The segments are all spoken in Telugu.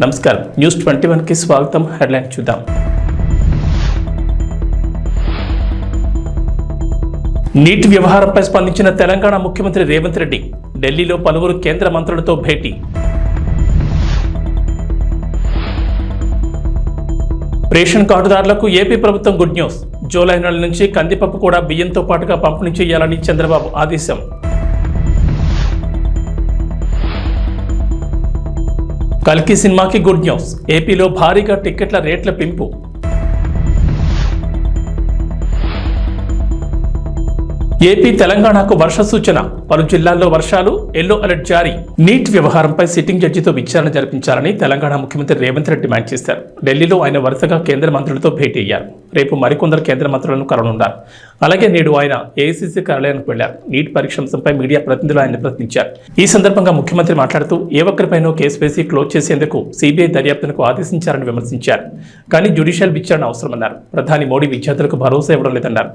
నమస్కారం న్యూస్ 21 కి స్వాగతం. హెడ్లైన్ చూద్దాం. నీట్ వ్యవహారంపై స్పందించిన తెలంగాణ ముఖ్యమంత్రి రేవంత్ రెడ్డి ఢిల్లీలో పలువురు కేంద్ర మంత్రులతో భేటీ. రేషన్ కార్డుదారులకు ఏపీ ప్రభుత్వం గుడ్ న్యూస్. జూలై నెల నుంచి కందిపప్పు కూడా బియ్యంతో పాటుగా పంపిణీ చేయాలని చంద్రబాబు ఆదేశం. కల్కి సినిమాకి గుడ్ న్యూస్. ఏపీలో భారీగా టిక్కెట్ల రేట్ల పెంపు. ఏపీ తెలంగాణకు వర్ష సూచన. పలు జిల్లాల్లో వర్షాలు, ఎల్లో అలర్ట్ జారీ. నీట్ వ్యవహారంపై సిట్టింగ్ జడ్జితో విచారణ జరిపించాలని తెలంగాణ ముఖ్యమంత్రి రేవంత్ రెడ్డి డిమాండ్ చేశారు. ఢిల్లీలో ఆయన వరుసగా కేంద్ర మంత్రులతో భేటీ అయ్యారు. రేపు మరికొందరు కేంద్ర మంత్రులను కలవనున్నారు. అలాగే నేడు ఆయన ఏఐసీసీ కార్యాలయానికి వెళ్లారు. నీట్ పరీక్ష అంశంపై మీడియా ప్రతినిధులు ఆయన ప్రశ్నించారు. ఈ సందర్భంగా ముఖ్యమంత్రి మాట్లాడుతూ ఏ ఒక్కరిపైనో కేసు వేసి క్లోజ్ చేసేందుకు సిబిఐ దర్యాప్తునకు ఆదేశించారని విమర్శించారు. కానీ జ్యుడిషియల్ విచారణ అవసరమన్నారు. ప్రధాని మోడీ విద్యార్థులకు భరోసా ఇవ్వడం లేదన్నారు.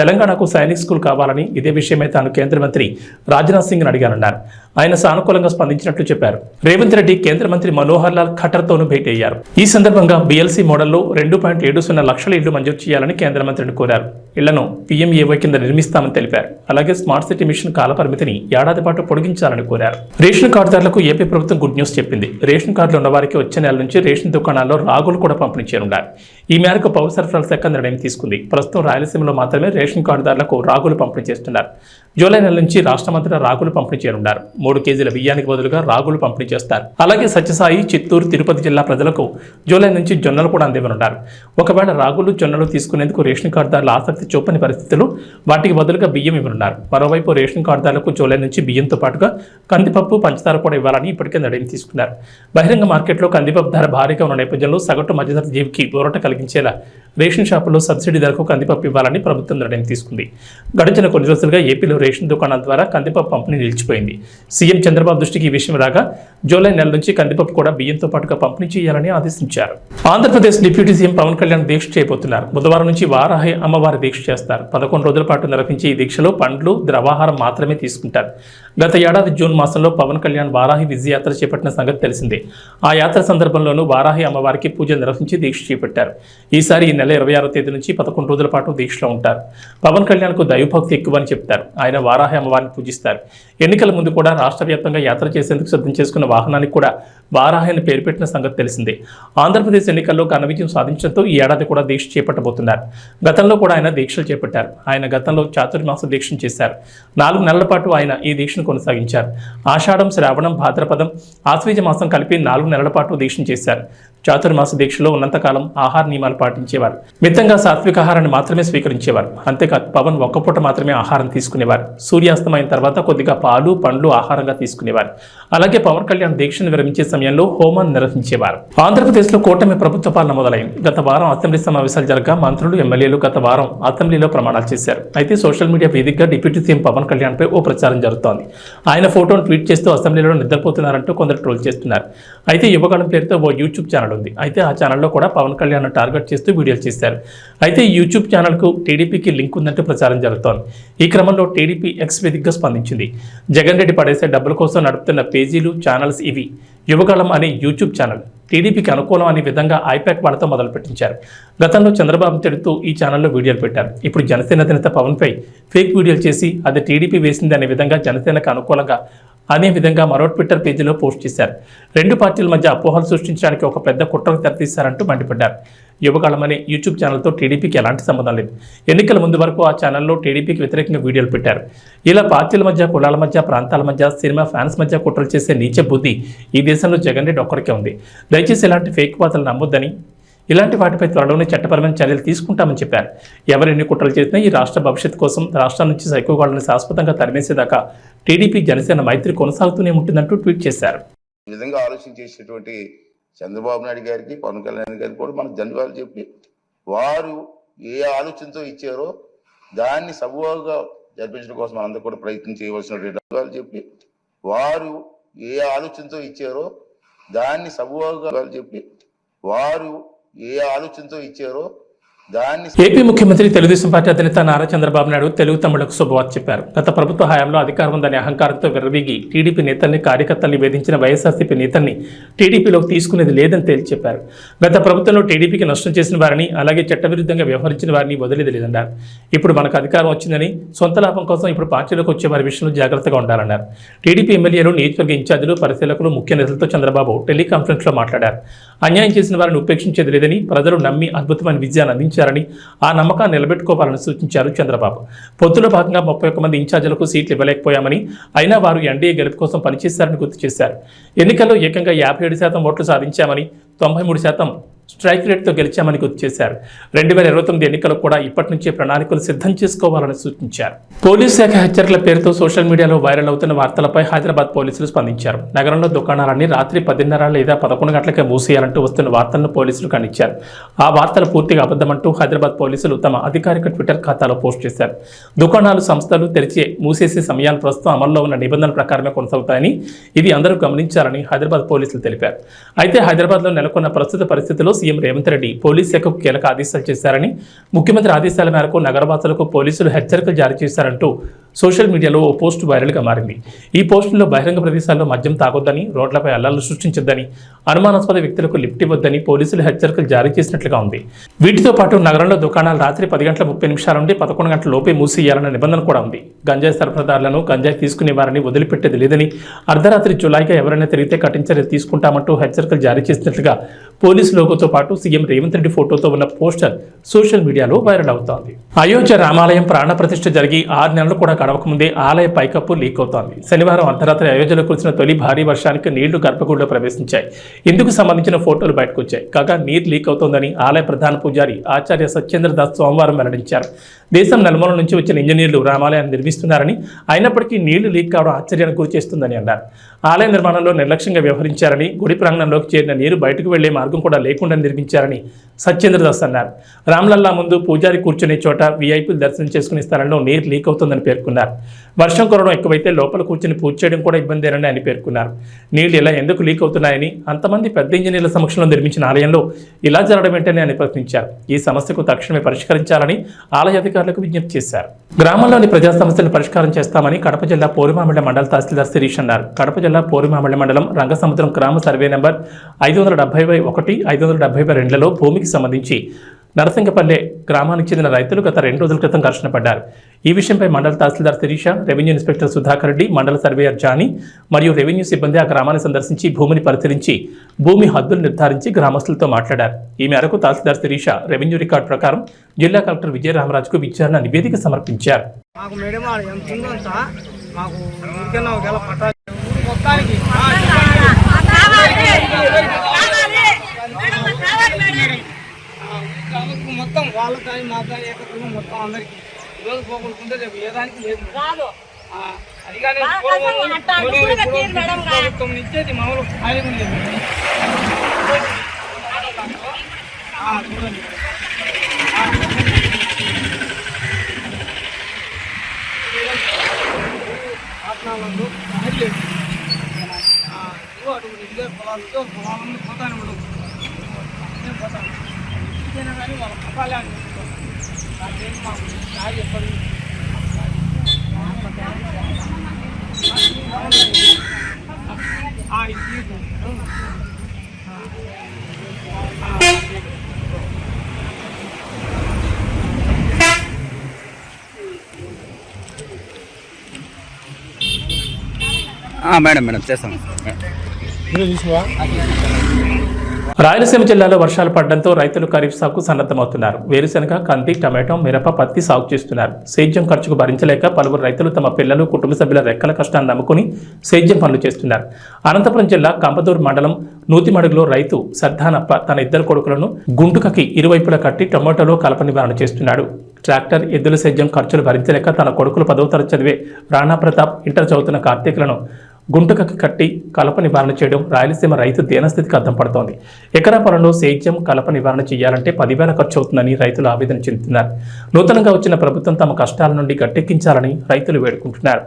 తెలంగాణకు సైనిక్ స్కూల్ కావాలని, ఇదే విషయమై తాను కేంద్ర మంత్రి రాజ్నాథ్ సింగ్ అడిగానన్నారు. ఆయన సానుకూలంగా స్పందించినట్లు చెప్పారు. రేవంత్ రెడ్డి కేంద్ర మంత్రి మనోహర్ లాల్ ఖట్టర్తోనూ భేటీ అయ్యారు. ఈ సందర్భంగా బీఎల్సీ మోడల్లో 2.70 లక్షల ఇళ్లు మంజూరు చేయాలని కేంద్ర మంత్రిని కోరారు. ఇళ్లను పీఎంఏవై కింద నిర్మిస్తామని తెలిపారు. అలాగే స్మార్ట్ సిటీ మిషన్ కాలపరిమితిని ఏడాది పాటు పొడిగించాలని కోరారు. రేషన్ కార్డుదారులకు ఏపీ ప్రభుత్వం గుడ్ న్యూస్ చెప్పింది. రేషన్ కార్డులు ఉన్నవారికి వచ్చే నెల నుంచి రేషన్ దుకాణాల్లో రాగులు కూడా పంపిణీ చేయనున్నారు. ఈ మేరకు పౌర సరఫరాల శాఖ నిర్ణయం తీసుకుంది. ప్రస్తుతం రాయలసీమలో మాత్రమే రేషన్ కార్డుదారులకు రాగులు పంపిణీ చేస్తున్నారు. జూలై నెల నుంచి రాష్ట్రమంతటా రాగులు పంపిణీ చేయనున్నారు. 3 కేజీల బియ్యానికి బదులుగా రాగులు పంపిణీ చేస్తారు. అలాగే సత్యసాయి, చిత్తూరు, తిరుపతి జిల్లా ప్రజలకు జూలై నుంచి జొన్నలు కూడా అందివ్వనున్నారు. ఒకవేళ రాగులు, జొన్నలు తీసుకునేందుకు రేషన్ కార్డుదారులు ఆసక్తి చూపని పరిస్థితులు వాటికి బదులుగా బియ్యం ఇవ్వనున్నారు. మరోవైపు రేషన్ కార్డుదారులకు జూలై నుంచి బియ్యంతో పాటుగా కందిపప్పు, పంచదార కూడా ఇవ్వాలని ఇప్పటికే నిర్ణయం తీసుకున్నారు. బహిరంగ మార్కెట్లో కందిపప్పు ధర భారీగా ఉన్న నేపథ్యంలో సగటు మధ్యతరగతి జీవికి ఊరట కలిగించేలా రేషన్ షాపుల్లో సబ్సిడీ ధరకు కందిపప్పు ఇవ్వాలని ప్రభుత్వం నిర్ణయం తీసుకుంది. గడిచిన కొన్ని రోజులుగా ఏపీలో రేషన్ దుకాణాల ద్వారా కందిపప్పు పంపిణీ నిలిచిపోయింది. సీఎం చంద్రబాబు దృష్టికి ఈ విషయం రాగా జూలై నెల నుంచి కందిపప్పు కూడా బియ్యంతో పాటుగా పంపిణీ చేయాలని ఆదేశించారు. ఆంధ్రప్రదేశ్ డిప్యూటీ సీఎం పవన్ కళ్యాణ్ దీక్ష చేయబోతున్నారు. బుధవారం నుంచి వారాహి అమ్మవారి దీక్ష చేస్తారు. 11 రోజుల పాటు నిర్వహించే ఈ దీక్షలో పండ్లు, ద్రవాహారం మాత్రమే తీసుకుంటారు. గత ఏడాది జూన్ మాసంలో పవన్ కళ్యాణ్ వారాహి విజయయాత్ర చేపట్టిన సంగతి తెలిసిందే. ఆ యాత్ర సందర్భంలోనూ వారాహి అమ్మవారికి పూజలు నిర్వహించి దీక్ష చేపట్టారు. ఈసారి ఈ నెల 26వ తేదీ నుంచి 11 రోజుల పాటు దీక్షలో ఉంటారు. పవన్ కళ్యాణ్కు దైవభక్తి ఎక్కువని చెప్తారు. ఆయన వారాహి అమ్మవారిని పూజిస్తారు. ఎన్నికల ముందు కూడా రాష్ట్ర వ్యాప్తంగా యాత్ర చేసేందుకు సిద్ధం చేసుకున్న వాహనానికి కూడా వారాహి అని పేరు పెట్టిన సంగతి తెలిసిందే. ఆంధ్రప్రదేశ్ ఎన్నికల్లో ఘన విజయం సాధించడంతో ఈ ఏడాది కూడా దీక్ష చేపట్టబోతున్నారు. గతంలో కూడా ఆయన దీక్షలు చేపట్టారు. ఆయన గతంలో చాతుర్మాస దీక్షను చేశారు. 4 నెలల పాటు ఆయన ఈ దీక్షను కొనసాగించారు. ఆషాఢం, శ్రావణం, భాద్రపదం, ఆశ్వీజ మాసం కలిపి 4 నెలల పాటు దీక్షను చేశారు. చాతుర్మాస దీక్షలో ఉన్నంతకాలం ఆహార నియమాలు పాటించేవారు. మితంగా సాత్విక ఆహారాన్ని మాత్రమే స్వీకరించేవారు. అంతేకాదు పవన్ ఒక్కపూట మాత్రమే ఆహారం తీసుకునేవారు. సూర్యాస్తమైన తర్వాత కొద్దిగా పాలు, పండ్లు ఆహారంగా తీసుకునేవారు. అలాగే పవన్ కళ్యాణ్ దీక్షను విరమించే సమయంలో హోమాన్ని నిర్వహించేవారు. ఆంధ్రప్రదేశ్లో కూటమి ప్రభుత్వ పాలన మొదలైంది. గత వారం అసెంబ్లీ సమావేశాలు జరగగా మంత్రులు, ఎమ్మెల్యేలు గత వారం అసెంబ్లీలో ప్రమాణాలు చేశారు. అయితే సోషల్ మీడియా వేదికగా డిప్యూటీ సీఎం పవన్ కళ్యాణ్ పై ఓ ప్రచారం జరుగుతోంది. ఆయన ఫోటోను ట్వీట్ చేస్తూ అసెంబ్లీలో నిద్రపోతున్నారంటూ కొందరు ట్రోల్ చేస్తున్నారు. అయితే యువగళం పేరుతో ఓ యూట్యూబ్ ఛానల్ ఉంది. అయితే ఆ ఛానల్లో కూడా పవన్ కళ్యాణ్ టార్గెట్ చేస్తూ వీడియోలు చేశారు. అయితే ఈ యూట్యూబ్ ఛానల్కు టీడీపీకి లింక్ ఉందంటూ ప్రచారం జరుగుతోంది. ఈ క్రమంలో టీడీపీ ఎక్స్ వేదికగా స్పందించింది. జగన్ రెడ్డి పడేసే డబ్బుల కోసం నడుపుతున్న పేజీలు, ఛానల్స్ ఇవి. యువగళం అనే యూట్యూబ్ ఛానల్ టీడీపీకి అనుకూలం అనే విధంగా ఐపాక్ వాళ్ళతో మొదలుపెట్టించారు. గతంలో చంద్రబాబు తిడుతూ ఈ ఛానల్లో వీడియోలు పెట్టారు. ఇప్పుడు జనసేన అధినేత పవన్పై ఫేక్ వీడియోలు చేసి అది టీడీపీ వేసింది అనే విధంగా జనసేనకు అనుకూలంగా అనే విధంగా మరో ట్విట్టర్ పేజీలో పోస్ట్ చేశారు. 2 పార్టీల మధ్య అపోహలు సృష్టించడానికి ఒక పెద్ద కుట్రకు తెరతీశారంటూ మండిపడ్డారు. యువకాలం అనే యూట్యూబ్ ఛానల్తో టీడీపీకి ఎలాంటి సంబంధం లేదు. ఎన్నికల ముందు వరకు ఆ ఛానల్లో టీడీపీకి వ్యతిరేకంగా వీడియోలు పెట్టారు. ఇలా పార్టీల మధ్య, కులాల మధ్య, ప్రాంతాల మధ్య, సినిమా ఫ్యాన్స్ మధ్య కుట్రలు చేసే నీచ బుద్ధి ఈ దేశంలో జగన్ రెడ్డి ఒక్కరికే ఉంది. దయచేసి ఇలాంటి ఫేక్ వార్తలు నమ్మొద్దని, ఇలాంటి వాటిపై త్వరలోనే చట్టపరమైన చర్యలు తీసుకుంటామని చెప్పారు. ఎవరెన్ని కుట్రలు చేసినా ఈ రాష్ట్ర భవిష్యత్తు కోసం రాష్ట్రం నుంచి సైకోగాళ్లను శాశ్వతంగా తరిమేసేదాకా టీడీపీ, జనసేన మైత్రి కొనసాగుతూనే ఉంటుందంటూ ట్వీట్ చేశారు. ఈ విధంగా ఆలోచన చేసేటువంటి చంద్రబాబు నాయుడు గారికి, పవన్ కళ్యాణ్ గారికి కూడా మనకు ధన్యవాదాలు చెప్పి, వారు ఏ ఆలోచనతో ఇచ్చారో దాన్ని సబూగా జరిపించడం కోసం మనందరూ కూడా ప్రయత్నం చేయవలసినటువంటి ధన్యవాదాలు చెప్పి, వారు ఏ ఆలోచనతో ఇచ్చారో దాన్ని సబూగా చెప్పి, వారు ఏ ఆలోచనతో ఇచ్చారో దాన్ని ఏపీ ముఖ్యమంత్రి తెలుగుదేశం పార్టీ అధినేత నారా చంద్రబాబు నాయుడు తెలుగు తమిళకు శుభవార్త చెప్పారు. గత ప్రభుత్వ హయాంలో అధికారం ఉందనే అహంకారంతో విర్రవీగి టీడీపీ నేతల్ని కార్యకర్తల్ని వేధించిన వైఎస్ఆర్సీపీ నేతల్ని టీడీపీలోకి తీసుకునేది లేదని తేల్చి చెప్పారు. గత ప్రభుత్వంలో టీడీపీకి నష్టం చేసిన వారిని, అలాగే చట్టవిరుద్ధంగా వ్యవహరించిన వారిని వదిలేది లేదన్నారు. ఇప్పుడు మనకు అధికారం వచ్చిందని సొంత లాభం కోసం ఇప్పుడు పార్టీలోకి వచ్చే వారి విషయంలో జాగ్రత్తగా ఉండాలన్నారు. టీడీపీ ఎమ్మెల్యేలు, నియోజకవర్గ ఇన్ఛార్జీలు, పరిశీలకులు, ముఖ్య నేతలతో చంద్రబాబు టెలికాన్ఫరెన్స్లో మాట్లాడారు. అన్యాయం చేసిన వారిని ఉపేక్షించేది లేదని, ప్రజలు నమ్మి అద్భుతమైన విజయాన్ని అందించారని, ఆ నమ్మకాన్ని నిలబెట్టుకోవాలని సూచించారు చంద్రబాబు. పొత్తులో భాగంగా 31 మంది ఇన్ఛార్జీలకు సీట్లు ఇవ్వలేకపోయామని, అయినా వారు ఎన్డీఏ గెలుపు కోసం పనిచేశారని గుర్తు చేశారు. ఎన్నికల్లో ఏకంగా 57% ఓట్లు సాధించామని, 93% స్ట్రైక్ రేట్తో గెలిచామని గుర్తు చేశారు. 2029 ఎన్నికలకు కూడా ఇప్పటి నుంచే ప్రణాళికలు సిద్ధం చేసుకోవాలని సూచించారు. పోలీసు శాఖ హెచ్చరికల పేరుతో సోషల్ మీడియాలో వైరల్ అవుతున్న వార్తలపై హైదరాబాద్ పోలీసులు స్పందించారు. నగరంలో దుకాణాలన్నీ రాత్రి 10:30 లేదా 11 గంటలకే మూసేయాలంటూ వస్తున్న వార్తలను పోలీసులు ఖండించారు. ఆ వార్తలు పూర్తిగా అబద్ధమంటూ హైదరాబాద్ పోలీసులు తమ అధికారిక ట్విట్టర్ ఖాతాలో పోస్ట్ చేశారు. దుకాణాలు, సంస్థలు మూసేసే సమయాలు ప్రస్తుతం అమల్లో ఉన్న నిబంధనల ప్రకారమే కొనసాగుతాయని, ఇది అందరూ గమనించాలని హైదరాబాద్ పోలీసులు తెలిపారు. అయితే హైదరాబాద్లో నెలకొన్న ప్రస్తుత పరిస్థితుల్లో సీఎం రేవంత్ రెడ్డి పోలీస్ శాఖకు కీలక ఆదేశాలు చేశారని, ముఖ్యమంత్రి ఆదేశాల మేరకు నగరవాసులకు పోలీసులు హెచ్చరికలు జారీ చేశారంటూ సోషల్ మీడియాలో ఓ పోస్టు వైరల్గా మారింది. ఈ పోస్టులో బహిరంగ ప్రదేశాల్లో మద్యం తాగొద్దని, రోడ్లపై అల్లర్లు సృష్టించొద్దని, అనుమానాస్పద వ్యక్తులకు లిఫ్ట్ ఇవ్వొద్దని పోలీసులు హెచ్చరికలు జారీ చేసినట్లుగా ఉంది. వీటితో పాటు నగరంలో దుకాణాలు రాత్రి 10:30 నుండి 11 గంటల లోపే మూసేయాలన్న నిబంధన కూడా ఉంది. గంజాయి సరఫరాదారులను, గంజాయి తీసుకునే వారిని వదిలిపెట్టేది లేదని, అర్ధరాత్రి జులైగా ఎవరైనా తిరిగితే కఠిన చర్యలు తీసుకుంటామంటూ హెచ్చరికలు జారీ చేసినట్లుగా పోలీసు లోగోతో పాటు సీఎం రేవంత్ రెడ్డి ఫోటోతో ఉన్న పోస్టర్ సోషల్ మీడియాలో వైరల్ అవుతోంది. అయోధ్య రామాలయం ప్రాణ ప్రతిష్ఠ జరిగి 6 నెలలు కూడా గడవకముందే ఆలయ పైకప్పు లీక్ అవుతోంది. శనివారం అర్ధరాత్రి అయోధ్యలో కురిసిన తొలి భారీ వర్షానికి నీళ్లు గర్భగుడిలో ప్రవేశించాయి. ఇందుకు సంబంధించిన ఫోటోలు బయటకు వచ్చాయి. కాగా నీరు లీక్ అవుతోందని ఆలయ ప్రధాన పూజారి ఆచార్య సత్యేంద్ర దాస్ సోమవారం వెల్లడించారు. దేశం నలుమూల నుంచి వచ్చిన ఇంజనీర్లు రామాలయాన్ని నిర్మిస్తున్నారని, అయినప్పటికీ నీళ్లు లీక్ కావడం ఆశ్చర్యానికి గురిచేస్తుందని అన్నారు. ఆలయ నిర్మాణంలో నిర్లక్ష్యంగా వ్యవహరించారని, గుడి ప్రాంగణంలోకి చేరిన నీరు బయటకు వెళ్లే మార్గం కూడా లేకుండా నిర్మించారని సత్యేంద్రదాస్ అన్నారు. రామ్లల్లా ముందు పూజారి కూర్చునే చోట వీఐపీలు దర్శనం చేసుకునే స్థలంలో నీరు లీక్ అవుతుందని పేర్కొన్నారు. వర్షం కురవడం ఎక్కువైతే లోపల కూర్చుని పూజ చేయడం కూడా ఇబ్బందేనని ఆయన పేర్కొన్నారు. నీళ్లు ఇలా ఎందుకు లీక్ అవుతున్నాయని, అంతమంది పెద్ద ఇంజనీర్ల సమక్షంలో నిర్మించిన ఆలయంలో ఇలా జరగడం ఏంటని ఆయన ప్రశ్నించారు. ఈ సమస్యకు తక్షణమే పరిష్కరించాలని ఆలయ అధికారులకు విజ్ఞప్తి చేశారు. గ్రామంలోని ప్రజా సమస్యలను పరిష్కారం చేస్తామని కడప జిల్లా పోరుమామిళ్ల మండల తహసీల్దార్ శిరీష్ అన్నారు. కడప జిల్లా పోరుమామిళ్ల మండలం రంగసముద్రం గ్రామ సర్వే నెంబర్ 570/1, 570/2లలో భూమికి సంబంధించి నరసింగపల్లె గ్రామానికి చెందిన రైతులు గత 2 రోజుల క్రితం ఘర్షణ పడ్డారు. ఈ విషయంపై మండల తహసీల్దార్ శిరీష, రెవెన్యూ ఇన్స్పెక్టర్ సుధాకర్ రెడ్డి, మండల సర్వేయర్ జానీ మరియు రెవెన్యూ సిబ్బంది ఆ గ్రామాన్ని సందర్శించి భూమిని పరిశీలించి భూమి హద్దులు నిర్ధారించి గ్రామస్తులతో మాట్లాడారు. ఈ మేరకు తహసీల్దార్ శిరీష రెవెన్యూ రికార్డు ప్రకారం జిల్లా కలెక్టర్ విజయరామరాజుకు విచారణ నివేదిక సమర్పించారు. మొత్తం వాళ్ళ కానీ మా కానీ ఏకత్వం మొత్తం అందరికి ఈరోజు పోగొట్టుకుంటే రేపు ఏ దానికి లేదు. అది కానీ ప్రభుత్వం ఇచ్చేది మామూలు ఖాళీగా ఉండేది. చూడండి ఆత్మాలు అటువంటి ఇదే పొలాలతో పొలాలను పోతాను ఉండదు, పోతాను కానీ వాళ్ళ పట్టాలే అని నాకేం మాకు దారి చెప్పండి. మేడం చేస్తాం. రాయలసీమ జిల్లాలో వర్షాలు పడడంతో రైతులు ఖరీఫ్ సాగుకు సన్నద్ధమవుతున్నారు. వేరుశెనగ, కంది, టమాటో, మిరప, పత్తి సాగు చేస్తున్నారు. సేద్యం ఖర్చుకు భరించలేక పలువురు రైతులు తమ పిల్లలు, కుటుంబ సభ్యుల రెక్కల కష్టాన్ని నమ్ముకుని సేద్యం పనులు చేస్తున్నారు. అనంతపురం జిల్లా కంపదూరు మండలం నూతిమడుగులో రైతు సర్దానప్ప తన 2 కొడుకులను గుంటుకకి ఇరువైపులా కట్టి టొమాటోలో కలప నివారణ చేస్తున్నాడు. ట్రాక్టర్, ఎద్దుల సేద్యం ఖర్చులు భరించలేక తన కొడుకులు 10వ తరగతి చదివే రాణా ప్రతాప్, ఇంటర్ చదువుతున్న కార్తీకులను గుంటకకి కట్టి కలప నివారణ చేయడం రాయలసీమ రైతు దీనస్థితికి అద్దం పడుతోంది. ఎకరా పొలంలో సేద్యం, కలప నివారణ చేయాలంటే 10,000 ఖర్చు అవుతుందని రైతులు ఆవేదన చెందుతున్నారు. నూతనంగా వచ్చిన ప్రభుత్వం తమ కష్టాల నుండి గట్టెక్కించాలని రైతులు వేడుకుంటున్నారు.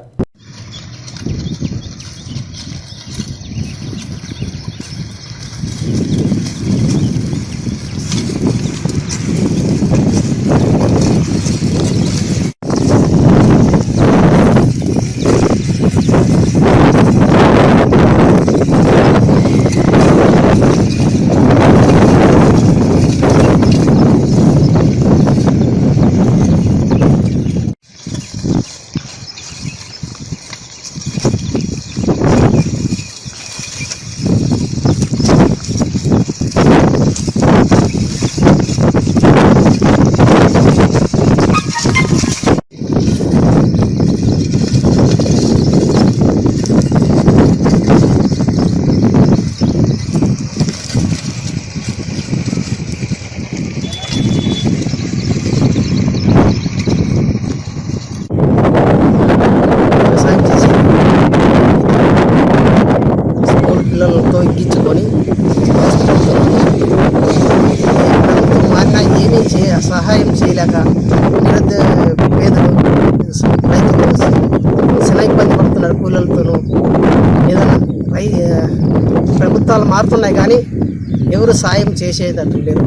చేయలేక పేదలు రైతులు చాలా ఇబ్బంది పడుతున్నారు కూలీలతోనూ. ఏదైనా ప్రభుత్వాలు మారుతున్నాయి కానీ ఎవరు సాయం చేసేటట్టు లేదు.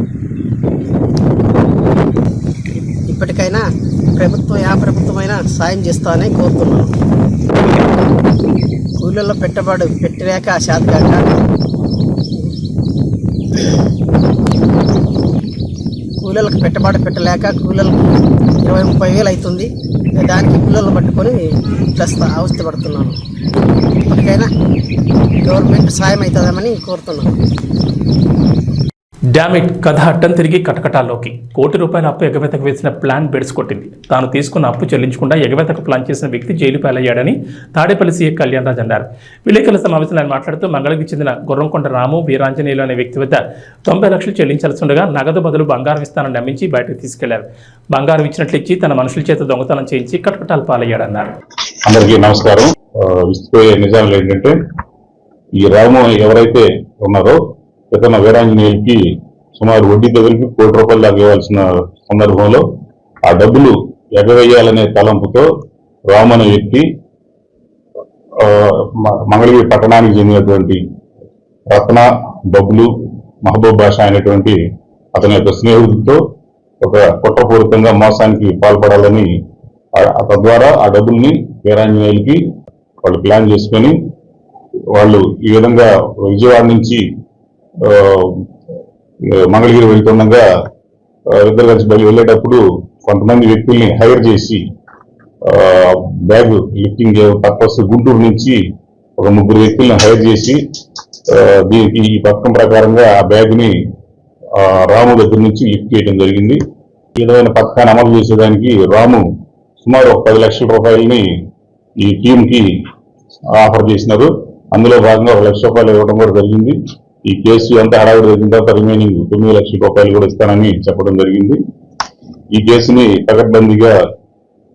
ఇప్పటికైనా ప్రభుత్వమైనా సాయం చేస్తామని కోరుతున్నాను. కూలీల్లో పెట్టుబడి పెట్టలేక శాతగాక కూలీలకు పెట్టుబడి పెట్టలేక కూలీలకు 20-30 వేలు అవుతుంది. దానికి కూలీలను పట్టుకొని అవస్థ పడుతున్నాను. ఇప్పటికైనా గవర్నమెంట్ సాయం అవుతుందామని కోరుతున్నాను. డామిట్ కథ అట్టం తిరిగి కటకటాల్లోకి. ₹1 కోటి అప్పు ఎగవేతకు వేసిన ప్లాన్ బెడ్స్ కొట్టింది. తాను తీసుకున్న అప్పు చెల్లించకుండా ఎగవేతకు ప్లాన్ చేసిన వ్యక్తి జైలు పాలయ్యాడని తాడేపల్లి సీఏ కళ్యాణ్ రాజ్ అన్నారు. విలేకరుల సమావేశంలో ఆయన మాట్లాడుతూ మంగళగిరికి చెందిన గుర్రంకొండ రాము వీరాంజనేయులు అనే వ్యక్తి వద్ద 90 లక్షలు చెల్లించాల్సి ఉండగా నగదు బదులు బంగారం ఇస్తానని నమ్మించి బయటకు తీసుకెళ్లారు. బంగారం ఇచ్చినట్లు ఇచ్చి తన మనుషుల చేత దొంగతనం చేయించి కటకటాలు పాలయ్యాడన్నారు. అందరికీ నమస్కారం. విసిపోయే నిజాలు ఏంటంటే, ఈ రాము ఎవరైతే ఉన్నారో ఇతను వీరాంజనేయులకి సుమారు వడ్డీతో కలిపి ₹1 కోటి దాకా ఇవ్వాల్సిన సందర్భంలో ఆ డబ్బులు ఎగవేయాలనే తలంపుతో రాము అనే వ్యక్తి మంగళగిరి పట్టణానికి చెందినటువంటి రత్న, బబ్లు, మహబూబ్ బాషా అనేటువంటి అతని యొక్క స్నేహితులతో ఒక కుట్రపూరితంగా మోసానికి పాల్పడాలని తద్వారా ఆ డబ్బుల్ని వీరాంజనేయులకి వాళ్ళు ప్లాన్ చేసుకొని వాళ్ళు ఈ విధంగా విజయవాడ నుంచి మంగళగిరి వెళ్తుండగా ఇద్దరు కలిసి వెళ్ళేటప్పుడు కొంతమంది వ్యక్తుల్ని హైర్ చేసి బ్యాగ్ లిఫ్టింగ్ పర్పస్ గుంటూరు నుంచి ఒక 3 వ్యక్తుల్ని హైర్ చేసి దీనికి ఈ పథకం ప్రకారంగా ఆ బ్యాగ్ ని రాము దగ్గర నుంచి లిఫ్ట్ చేయడం జరిగింది. ఈ విధమైన పథకాన్ని అమలు చేసేదానికి రాము సుమారు ₹10 లక్షల ఈ టీమ్ కి ఆఫర్ చేసినారు. అందులో భాగంగా ₹1 లక్ష ఇవ్వడం కూడా జరిగింది. ఈ కేసు అంతా హడావిడి జరిగిన తర్వాత రిమైనింగ్ ₹9 లక్షల కూడా ఇస్తానని చెప్పడం జరిగింది. ఈ కేసుని పకడ్బందీగా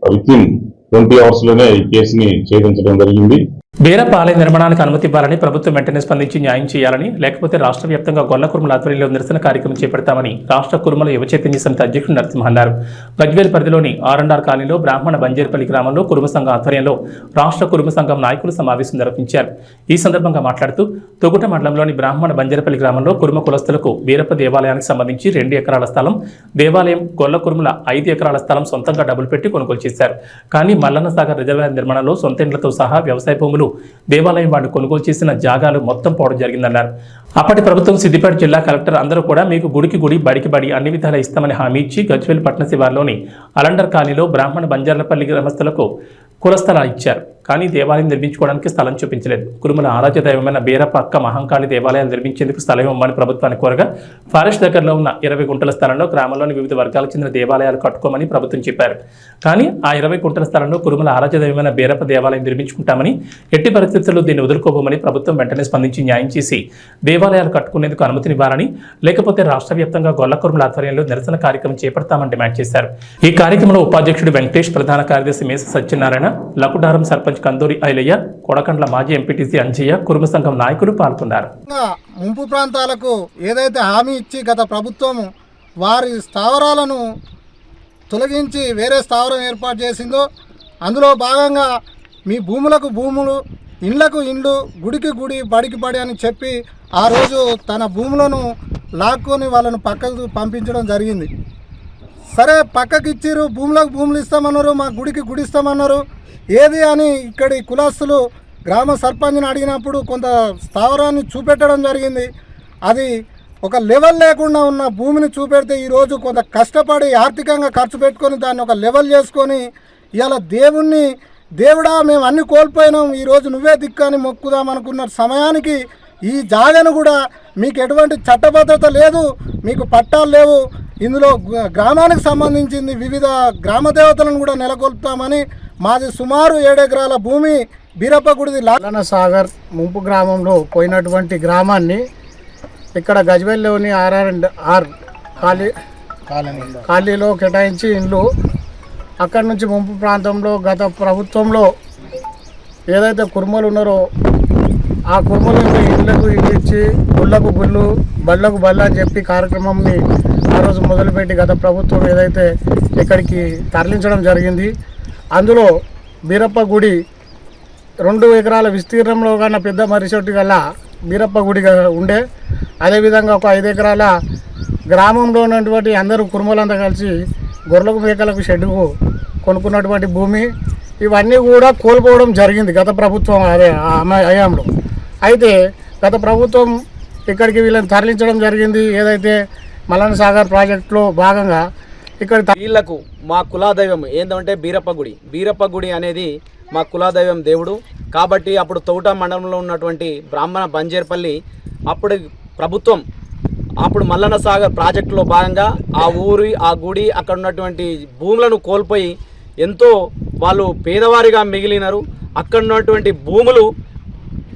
వితిన్ 20 అవర్స్ లోనే ఈ కేసుని ఛేదించడం జరిగింది. బీరప్ప ఆలయ నిర్మాణానికి అనుమతి ఇవ్వాలని ప్రభుత్వం వెంటనే స్పందించి న్యాయం చేయాలని, లేకపోతే రాష్ట్ర వ్యాప్తంగా గొల్ల కురుమల ఆధ్వర్యంలో నిరసన కార్యక్రమం చేపడతామని రాష్ట్ర కురుమల యువ చైతన్య సమితి అధ్యక్షుడు నరసింహ అన్నారు. గజ్వేల్ పరిధిలోని ఆర్&ఆర్ కాలనీలో బ్రాహ్మణ బంజేర్పల్లి గ్రామంలో కురుమ సంఘం ఆధ్వర్యంలో రాష్ట్ర కురుమ సంఘం నాయకులు సమావేశం నిర్వహించారు. ఈ సందర్భంగా మాట్లాడుతూ తొగుట మండలంలోని బ్రాహ్మణ బంజేర్పల్లి గ్రామంలో కురుమ కులస్తులకు బీరప్ప దేవాలయానికి సంబంధించి 2 ఎకరాల స్థలం, దేవాలయం గొల్ల కురుమల 5 ఎకరాల స్థలం సొంతంగా డబ్బులు పెట్టి కొనుగోలు చేశారు. కానీ మల్లన్న సాగర్ రిజర్వాయర్ నిర్మాణంలో సొంత ఇండ్లతో సహా వ్యవసాయ భూములు దేవాలయం వాడు కొనుగోలు చేసిన జాగాలు మొత్తం పోవడం జరిగిందన్నారు. అప్పటి ప్రభుత్వం సిద్దిపేట జిల్లా కలెక్టర్ అందరూ కూడా మీకు గుడికి గుడి, బడికి బడి అన్ని విధాలా ఇస్తామని హామీ ఇచ్చి గజ్వేల్ పట్టణ శివార్లోని అలండర్ కాలనీలో బ్రాహ్మణ బంజార్లపల్లి గ్రామస్తులకు కుల స్థలాలు ఇచ్చారు. కానీ దేవాలయం నిర్మించుకోవడానికి స్థలం చూపించలేదు. కురుమల ఆరాధ్య దైవమైన బీరప్ప అక్క మహంకాళి దేవాలయాలు నిర్మించేందుకు స్థలం ఇవ్వమని ప్రభుత్వాన్ని కోరగా ఫారెస్ట్ దగ్గరలో ఉన్న 20 గుంటల స్థలంలో గ్రామంలోని వివిధ వర్గాలకు చెందిన దేవాలయాలు కట్టుకోమని ప్రభుత్వం చెప్పారు. కానీ ఆ 20 గుంటల స్థలంలో కురుమల ఆరాధ్య దైవమైన బీరప్ప దేవాలయం నిర్మించుకుంటామని, ఎట్టి పరిస్థితుల్లో దీన్ని వదులుకోబోమని ప్రభుత్వం వెంటనే స్పందించి న్యాయం చేసి దేవాలయాలు కట్టుకునేందుకు అనుమతినివ్వాలని, లేకపోతే రాష్ట్ర వ్యాప్తంగా గొల్ల కురుమల ఆధ్వర్యంలో నిరసన కార్యక్రమం చేపడతామని డిమాండ్ చేశారు. ఈ కార్యక్రమంలో ఉపాధ్యక్షుడు వెంకటేష్, ప్రధాన కార్యదర్శి మేస సత్యనారాయణ, లకుడారం సర్పంచ్ కందూరి ఐలయ్య, కొడకండ్ల మాజీ ఎంపీటీసీ అంజయ్య, కురుమ సంఘం నాయకులు పాల్గొన్నారు. ముంపు ప్రాంతాలకు ఏదైతే హామీ ఇచ్చి గత ప్రభుత్వం వారి స్థావరాలను తొలగించి వేరే స్థావరం ఏర్పాటు చేసిందో అందులో భాగంగా మీ భూములకు భూములు, ఇండ్లకు ఇండ్లు, గుడికి గుడి, బడికి బడి అని చెప్పి ఆ రోజు తన భూములను లాక్కొని వాళ్ళను పక్కకు పంపించడం జరిగింది. సరే, పక్కకి ఇచ్చిర్రు, భూములకు భూములు ఇస్తామన్నారు, మా గుడికి గుడి ఇస్తామన్నారు. ఏది అని ఇక్కడి కులస్తులు గ్రామ సర్పంచ్ని అడిగినప్పుడు కొంత స్థావరాన్ని చూపెట్టడం జరిగింది. అది ఒక లెవెల్ లేకుండా ఉన్న భూమిని చూపెడితే ఈరోజు కొంత కష్టపడి ఆర్థికంగా ఖర్చు పెట్టుకొని దాన్ని ఒక లెవెల్ చేసుకొని ఇవాళ దేవుడా మేము అన్ని కోల్పోయినాం, ఈరోజు నువ్వే దిక్కని మొక్కుదాం అనుకున్న సమయానికి ఈ జాగను కూడా మీకు ఎటువంటి చట్టబద్ధత లేదు, మీకు పట్టాలు లేవు, ఇందులో గ్రామానికి సంబంధించింది వివిధ గ్రామ దేవతలను కూడా నెలకొల్పుతామని మాది సుమారు 7 ఎకరాల భూమి బీరప్ప గుడిది మల్లన్న సాగర్ ముంపు గ్రామంలో పోయినటువంటి గ్రామాన్ని ఇక్కడ గజ్వేల్లోని ఆర్&ఆర్ కాలనీలో కేటాయించి ఇండ్లు అక్కడి నుంచి ముంపు ప్రాంతంలో గత ప్రభుత్వంలో ఏదైతే కుర్మలు ఉన్నారో ఆ కుర్మలను ఇళ్లకు ఇల్లు ఇచ్చి గుళ్ళకు గుళ్ళు, బళ్ళకు బళ్ళ అని చెప్పి కార్యక్రమంని ఆ రోజు మొదలుపెట్టి గత ప్రభుత్వం ఏదైతే ఇక్కడికి తరలించడం జరిగింది, అందులో బీరప్ప గుడి 2 ఎకరాల విస్తీర్ణంలో కన్నా పెద్ద మర్రిచెట్టు గల బీరప్ప గుడిగా ఉండే, అదేవిధంగా ఒక 5 ఎకరాల గ్రామంలో ఉన్నటువంటి అందరూ కుటుంబాలంతా కలిసి గొర్రెలకు మేకలకు షెడ్డుకు కొనుక్కున్నటువంటి భూమి, ఇవన్నీ కూడా కోల్పోవడం జరిగింది గత ప్రభుత్వం హయాంలో. అయితే గత ప్రభుత్వం ఇక్కడికి వీళ్ళని తరలించడం జరిగింది. ఏదైతే మల్లన్న సాగర్ ప్రాజెక్టులో భాగంగా ఇక్కడ వీళ్లకు మా కులాదైవం ఏంటంటే బీరప్ప గుడి అనేది మా కులాదైవం దేవుడు కాబట్టి అప్పుడు తౌట మండలంలో ఉన్నటువంటి బ్రాహ్మణ బంజేర్పల్లి అప్పుడు ప్రభుత్వం అప్పుడు మల్లన్న సాగర్ ప్రాజెక్టులో భాగంగా ఆ గుడి అక్కడ ఉన్నటువంటి భూములను కోల్పోయి ఎంతో వాళ్ళు పేదవారిగా మిగిలినారు. అక్కడ ఉన్నటువంటి భూములు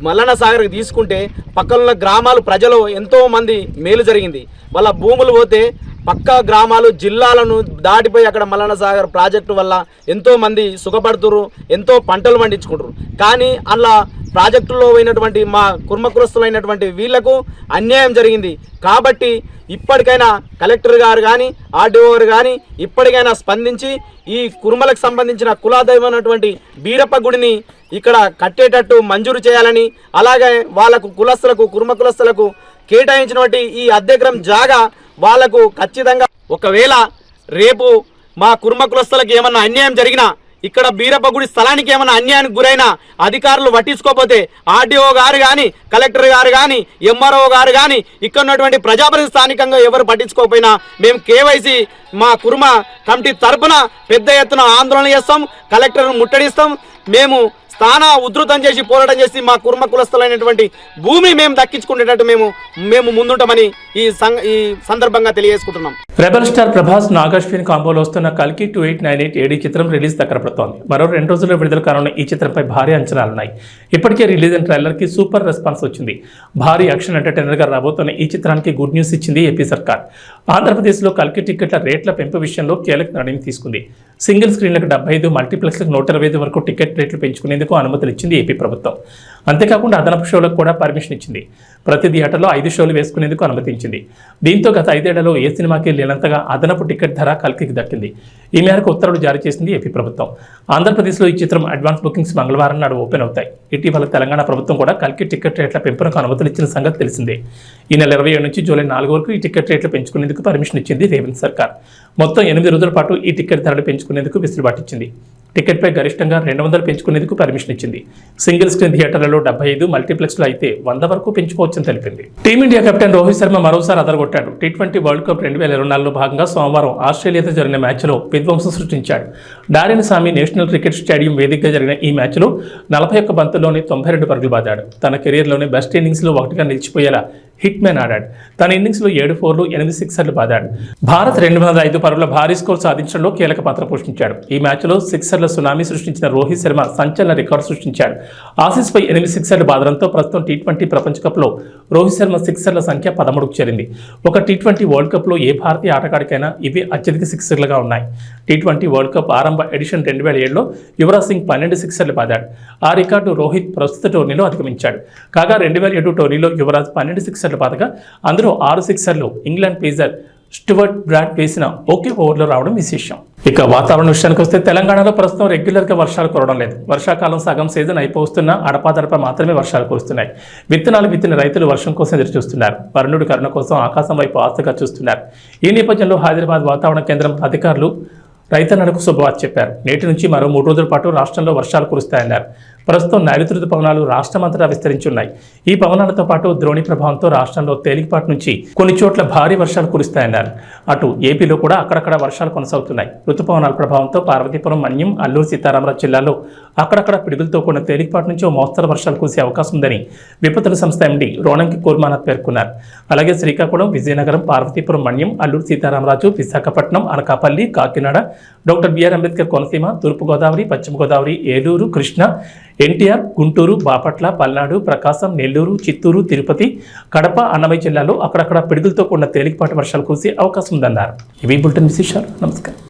మల్లన్న సాగర్కి తీసుకుంటే పక్కనున్న గ్రామాలు ప్రజలు ఎంతోమంది మేలు జరిగింది. వాళ్ళ భూములు పోతే పక్క గ్రామాలు జిల్లాలను దాటిపోయి అక్కడ మల్లన్న సాగర్ ప్రాజెక్టు వల్ల ఎంతోమంది సుఖపడుతురు, ఎంతో పంటలు పండించుకుంటారు. కానీ అలా ప్రాజెక్టులో పోయినటువంటి మా కుర్మకులస్తులైనటువంటి వీళ్లకు అన్యాయం జరిగింది. కాబట్టి ఇప్పటికైనా కలెక్టర్ గారు కానీ ఆర్డీఓ గారు కానీ ఇప్పటికైనా స్పందించి ఈ కుర్మలకు సంబంధించిన కులాదైవమైనటువంటి బీరప్ప గుడిని ఇక్కడ కట్టేటట్టు మంజూరు చేయాలని, అలాగే వాళ్ళకు కుర్మ కులస్తులకు కేటాయించినటువంటి ఈ అద్దెకరం జాగా వాళ్లకు ఖచ్చితంగా ఒకవేళ రేపు మా కుర్మ కులస్తులకు ఏమన్నా అన్యాయం జరిగినా ఇక్కడ బీరప్ప గుడి స్థలానికి ఏమైనా అన్యాయానికి గురైనా అధికారులు పట్టించుకోకపోతే ఆర్డీఓ గారు కానీ కలెక్టర్ గారు కానీ ఎంఆర్ఓ గారు కానీ ఇక్కడ ఉన్నటువంటి ప్రజాప్రతినిధి స్థానికంగా ఎవరు పట్టించుకోకపోయినా మేము కేవైసీ మా కుర్మ కమిటీ తరపున పెద్ద ఎత్తున ఆందోళన చేస్తాం, కలెక్టర్ను ముట్టడిస్తాం. మేము స్థాన ఉధృతం చేసి పోరాటం చేసి మా కుర్మ కులస్తులైనటువంటి భూమి మేము దక్కించుకునేటట్టు మేము ముందుంటామని ఈ సందర్భంగా తెలియజేసుకుంటున్నాం. రెబల్ స్టార్ ప్రభాస్ నాగాశ్విన్ కాంబోలో వస్తున్న కల్కి 2898 ఏడీ చిత్రం రిలీజ్ దగ్గర పడుతోంది. మరో 2 రోజుల్లో విడుదల కానున్న ఈ చిత్రంపై భారీ అంచనాలున్నాయి. ఇప్పటికే రిలీజ్ అయిన ట్రైలర్కి సూపర్ రెస్పాన్స్ వచ్చింది. భారీ యాక్షన్ ఎంటర్టైనర్గా రాబోతున్న ఈ చిత్రానికి గుడ్ న్యూస్ ఇచ్చింది ఏపీ సర్కార్. ఆంధ్రప్రదేశ్లో కల్కి టికెట్ల రేట్ల పెంపు విషయంలో కీలక నిర్ణయం తీసుకుంది. సింగిల్ స్క్రీన్లకు 75, మల్టీప్లెక్స్లకు 125 వరకు టికెట్ రేట్లు పెంచుకునేందుకు అనుమతులు ఇచ్చింది ఏపీ ప్రభుత్వం. అంతేకాకుండా అదనపు షోలకు కూడా పర్మిషన్ ఇచ్చింది. ప్రతి థియేటర్లో 5 షోలు వేసుకునేందుకు అనుమతించింది. దీంతో గత 5 ఏళ్లలో ఏ సినిమాకి లేనంతగా అదనపు టికెట్ ధర కల్కికి దక్కింది. ఈ మేరకు ఉత్తర్వులు జారీ చేసింది ఏపీ ప్రభుత్వం. ఆంధ్రప్రదేశ్లో ఈ చిత్రం అడ్వాన్స్ బుకింగ్స్ మంగళవారం నాడు ఓపెన్ అవుతాయి. ఇటీవల తెలంగాణ ప్రభుత్వం కూడా కల్కి టికెట్ రేట్ల పెంపునకు అనుమతులు ఇచ్చిన సంగతి తెలిసిందే. ఈ నెల 27 నుంచి జూలై 4 వరకు ఈ టికెట్ రేట్లు పెంచుకునేందుకు పర్మిషన్ ఇచ్చింది రేవంత్ సర్కార్. మొత్తం 8 రోజుల పాటు ఈ టికెట్ ధరలు పెంచుకునేందుకు వెసులుబాటు ఇచ్చింది. టికెట్పై గరిష్టంగా 200 పెంచుకునేందుకు పర్మిషన్ ఇచ్చింది. సింగిల్ స్క్రీన్ థియేటర్లలో 75, మల్టీప్లెక్స్లో అయితే 100 వరకు పెంచుకోవచ్చని తెలిపింది. టీమిండియా కెప్టెన్ రోహిత్ శర్మ మరోసారి అదరగొట్టాడు. T20 వరల్డ్ కప్ 2024లో భాగంగా సోమవారం ఆస్ట్రేలియాతో జరిగిన మ్యాచ్లో విధ్వంసం సృష్టించాడు. డారెన్ సామి నేషనల్ క్రికెట్ స్టేడియం వేదికగా జరిగిన ఈ మ్యాచ్లో 41 బంతుల్లోనే 92 పరుగులు బాదాడు. తన కెరీర్లోనే బెస్ట్ ఇన్నింగ్స్లో ఒకటిగా నిలిచిపోయేలా హిట్ మ్యాన్ ఆడాడు. తన ఇన్నింగ్స్లో 7 4లు 8 సిక్సర్లు బాదాడు. భారత్ 205 పరుగుల భారీ స్కోర్ సాధించడంలో కీలక పాత్ర పోషించాడు. ఈ మ్యాచ్లో సిక్సర్ల సునామీ సృష్టించిన రోహిత్ శర్మ సంచలన రికార్డు సృష్టించాడు. ఆసీస్పై 8 సిక్సర్లు బాదడంతో ప్రస్తుతం T20 ప్రపంచ కప్లో రోహిత్ శర్మ సిక్సర్ల సంఖ్య 13కు చేరింది. ఒక T20 వరల్డ్ కప్లో ఏ భారతీయ ఆటగాడికైనా ఇవి అత్యధిక సిక్సర్లుగా ఉన్నాయి. T20 వరల్డ్ కప్ ఆరంభ ఎడిషన్ 2007లో యువరాజ్ సింగ్ 12 సిక్సర్లు బాదాడు. ఆ రికార్డు రోహిత్ ప్రస్తుత టోర్నీలో అధిగమించాడు. కాగా 2007 టోర్నీలో యువరాజ్ 12 సిక్సర్లు బాదగా అందులో 6 సిక్సర్లు ఇంగ్లాండ్ పేసర్ స్టూవర్ట్ బ్రాడ్ వేసిన ఒకే ఓవర్లో రావడం విశేషం. ఇక వాతావరణ విషయానికి వస్తే తెలంగాణలో ప్రస్తుతం రెగ్యులర్గా వర్షాలు కురవడం లేదు. వర్షాకాలం సగం సీజన్ అయిపోతున్నా అడపాదడప మాత్రమే వర్షాలు కురుస్తున్నాయి. విత్తనాలు విత్తిన రైతులు వర్షం కోసం ఎదురు చూస్తున్నారు. వరుణుడి కరుణ కోసం ఆకాశం వైపు ఆశగా చూస్తున్నారు. ఈ నేపథ్యంలో హైదరాబాద్ వాతావరణ కేంద్రం అధికారులు రైతన్నలకు శుభవార్త చెప్పారు. నేటి నుంచి మరో 3 రోజుల పాటు రాష్ట్రంలో వర్షాలు కురుస్తాయన్నారు. ప్రస్తుతం నైరుతి రుతుపవనాలు రాష్ట్రమంతటా విస్తరించున్నాయి. ఈ పవనాలతో పాటు ద్రోణి ప్రభావంతో రాష్ట్రంలో తేలికపాటి నుంచి కొన్ని చోట్ల భారీ వర్షాలు కురుస్తాయన్నారు. అటు ఏపీలో కూడా అక్కడక్కడ వర్షాలు కొనసాగుతున్నాయి. రుతుపవనాల ప్రభావంతో పార్వతీపురం, మన్యం, అల్లూరు సీతారామరాజు జిల్లాల్లో అక్కడక్కడ పిడుగులతో కూడిన తేలికపాటి నుంచి ఓ మోస్తరు వర్షాలు కురిసే అవకాశం ఉందని విపత్తుల సంస్థ ఎండీ రోణంకి కోర్మానాథ్ పేర్కొన్నారు. అలాగే శ్రీకాకుళం, విజయనగరం, పార్వతీపురం, మన్యం, అల్లూరు సీతారామరాజు, విశాఖపట్నం, అనకాపల్లి, కాకినాడ, డాక్టర్ బిఆర్ అంబేద్కర్ కోనసీమ, తూర్పుగోదావరి, పశ్చిమ గోదావరి, ఏలూరు, కృష్ణా, ఎన్టీఆర్, గుంటూరు, బాపట్ల, పల్నాడు, ప్రకాశం, నెల్లూరు, చిత్తూరు, తిరుపతి, కడప, అన్నమయ్య జిల్లాలో అక్కడక్కడ పిడుగులతో కూడిన తేలికపాటి వర్షాలు కురిసే అవకాశం ఉందన్నారు. ఇవి బులెటిన్ విశేషాలు. నమస్కారం.